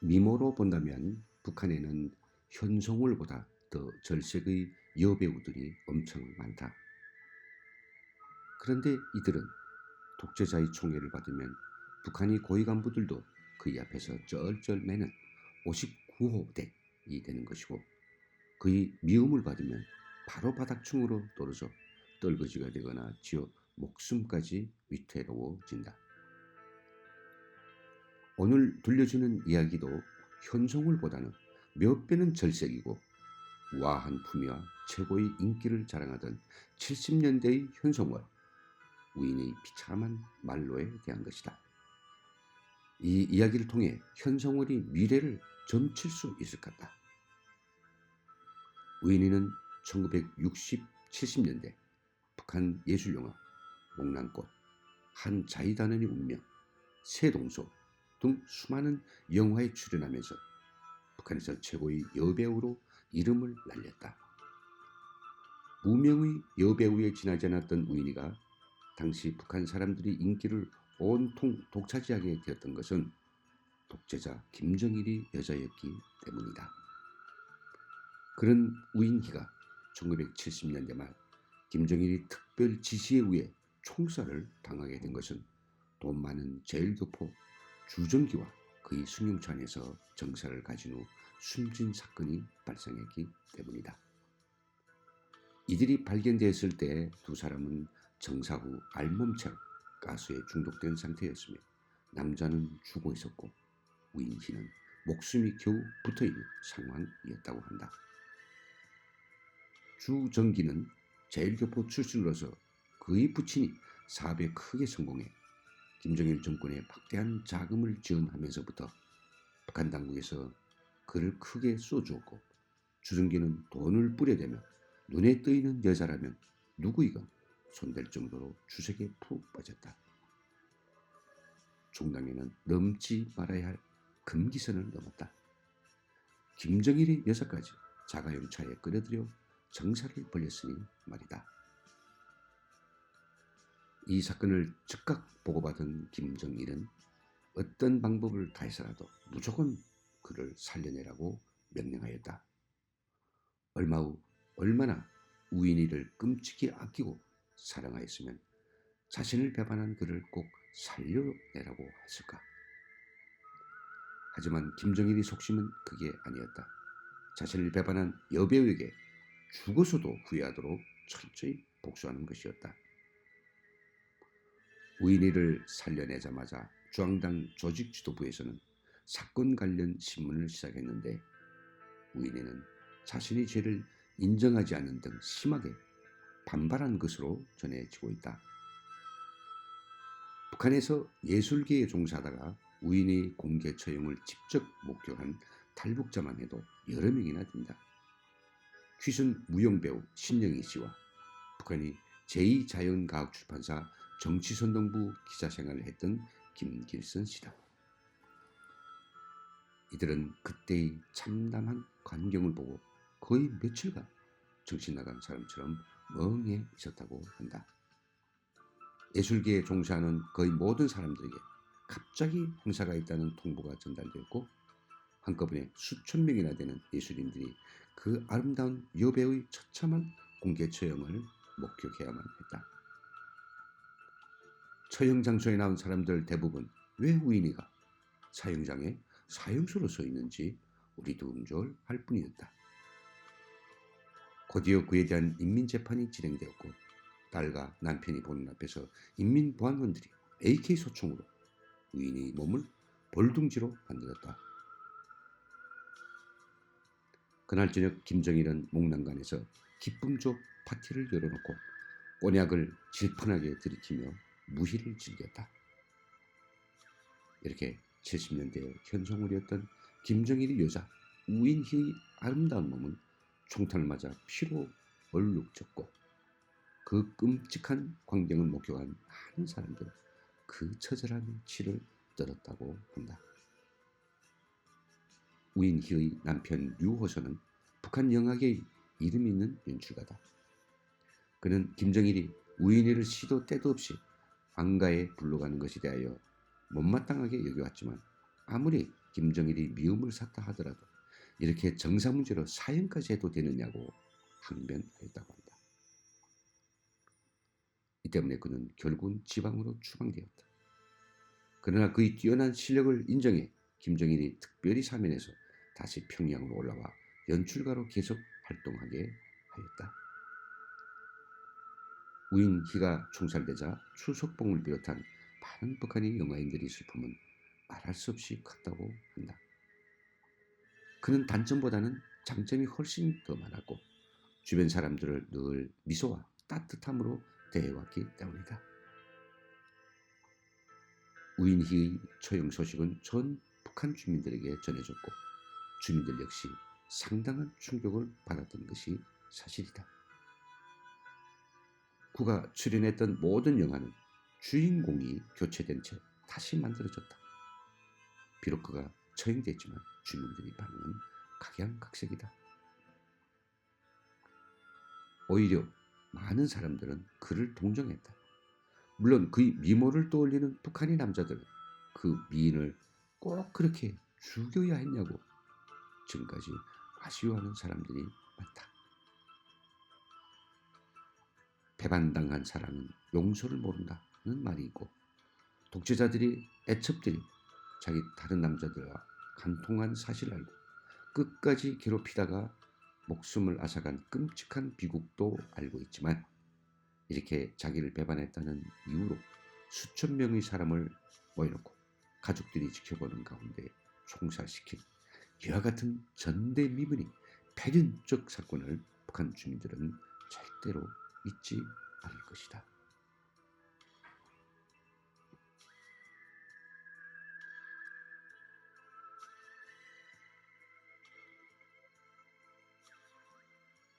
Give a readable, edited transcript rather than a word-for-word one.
미모로 본다면 북한에는 현송월보다 더 절색의 여배우들이 엄청 많다. 그런데 이들은 독재자의 총애를 받으면 북한이 고위 간부들도 그의 앞에서 쩔쩔 매는 59호 댁이 되는 것이고, 그의 미움을 받으면 바로 바닥충으로 떨어져 떨거지가 되거나 지어 목숨까지 위태로워진다. 오늘 들려주는 이야기도 현송월보다는 몇 배는 절색이고 우아한 품위와 최고의 인기를 자랑하던 70년대의 현송월, 우인의 비참한 말로에 대한 것이다. 이 이야기를 통해 현송월이 미래를 점칠 수 있을 것 같다. 우인이는 1960, 70년대 북한 예술영화 목란꽃, 한 자이다는의 운명, 새동소 등 수많은 영화에 출연하면서 북한에서 최고의 여배우로 이름을 날렸다. 무명의 여배우에 지나지 않았던 우인이가 당시 북한 사람들이 인기를 온통 독차지하게 되었던 것은 독재자 김정일이 여자였기 때문이다. 그런 우인희가 1970년대 말 김정일이 특별 지시에 의해 총살을 당하게 된 것은 돈 많은 제일교포 주정기와 그의 승용차안에서 정사를 가진 후 숨진 사건이 발생했기 때문이다. 이들이 발견되었을 때 두 사람은 정사 후 알몸처럼 가스에 중독된 상태였으며 남자는 죽어 있었고 우인희는 목숨이 겨우 붙어있는 상황이었다고 한다. 주정기는 제일교포 출신으로서 그의 부친이 사업에 크게 성공해 김정일 정권에 막대한 자금을 지원하면서부터 북한 당국에서 그를 크게 쏘주었고, 주정기는 돈을 뿌려대며 눈에 뜨이는 여자라면 누구이건 손댈 정도로 주색에 푹 빠졌다. 종당에는 넘지 말아야 할 금기선을 넘었다. 김정일의 여사까지 자가용 차에 끌어들여 정사를 벌였으니 말이다. 이 사건을 즉각 보고받은 김정일은 어떤 방법을 다해서라도 무조건 그를 살려내라고 명령하였다. 얼마 후 얼마나 우인이를 끔찍히 아끼고 사랑하였으면 자신을 배반한 그를 꼭 살려내라고 했을까. 하지만 김정일의 속심은 그게 아니었다. 자신을 배반한 여배우에게 죽어서도 후회하도록 철저히 복수하는 것이었다. 우인이를 살려내자마자 중앙당 조직 지도부에서는 사건 관련 신문을 시작했는데, 우인이는 자신의 죄를 인정하지 않는 등 심하게 반발한 것으로 전해지고 있다. 북한에서 예술계에 종사하다가 우인의 공개 처형을 직접 목격한 탈북자만 해도 여러 명이나 된다. 퀴순 무용배우 신영희 씨와 북한의 제2자연과학출판사 정치선동부 기자 생활을 했던 김길선 씨다. 이들은 그때의 참담한 광경을 보고 거의 며칠간 정신 나간 사람처럼 멍해 있었다고 한다. 예술계에 종사하는 거의 모든 사람들에게 갑자기 행사가 있다는 통보가 전달되었고, 한꺼번에 수천 명이나 되는 예술인들이 그 아름다운 여배우의 처참한 공개 처형을 목격해야만 했다. 처형 장소에 나온 사람들 대부분 왜 우인이가 사형장에 사형수로 서 있는지 우리두음졸할 뿐이었다. 곧이어 그에 대한 인민재판이 진행되었고, 딸과 남편이 보는 앞에서 인민보안관들이 AK 소총으로 우인의 몸을 벌둥지로 만들었다. 그날 저녁 김정일은 목난간에서 기쁨조 파티를 열어놓고 곤약을 질펀하게 들이키며 무희를 즐겼다. 이렇게 70년대 현송월이었던 김정일의 여자 우인희의 아름다운 몸은 총탄을 맞아 피로 얼룩졌고, 그 끔찍한 광경을 목격한 많은 사람들은 그 처절한 치를 떨었다고 한다. 우인희의 남편 류호선은 북한 영화계의 이름 있는 연출가다. 그는 김정일이 우인희를 시도 때도 없이 안가에 불러가는 것에 대하여 못마땅하게 여겨왔지만 아무리 김정일이 미움을 샀다 하더라도 이렇게 정상 문제로 사형까지 해도 되느냐고 항변하였다고 한다. 이 때문에 그는 결국은 지방으로 추방되었다. 그러나 그의 뛰어난 실력을 인정해 김정일이 특별히 사면해서 다시 평양으로 올라와 연출가로 계속 활동하게 하였다. 우인희가 총살되자 추석봉을 비롯한 많은 북한의 영화인들의 슬픔은 말할 수 없이 컸다고 한다. 그는 단점보다는 장점이 훨씬 더 많았고 주변 사람들을 늘 미소와 따뜻함으로 대해왔기 때문이다. 우인희의 처형 소식은 전 북한 주민들에게 전해졌고 주민들 역시 상당한 충격을 받았던 것이 사실이다. 그가 출연했던 모든 영화는 주인공이 교체된 채 다시 만들어졌다. 비록 그가 처형됐지만 주민들의 반응은 각양각색이다. 오히려 많은 사람들은 그를 동정했다. 물론 그의 미모를 떠올리는 북한의 남자들은 그 미인을 꼭 그렇게 죽여야 했냐고 지금까지 아쉬워하는 사람들이 많다. 배반당한 사람은 용서를 모른다는 말이 있고 독재자들이 애첩들이 자기 다른 남자들과 간통한 사실을 알고 끝까지 괴롭히다가 목숨을 앗아간 끔찍한 비극도 알고 있지만 이렇게 자기를 배반했다는 이유로 수천 명의 사람을 모여놓고 가족들이 지켜보는 가운데 총살시킨 이와 같은 전대미문의 패륜적 사건을 북한 주민들은 절대로 잊지 않을 것이다.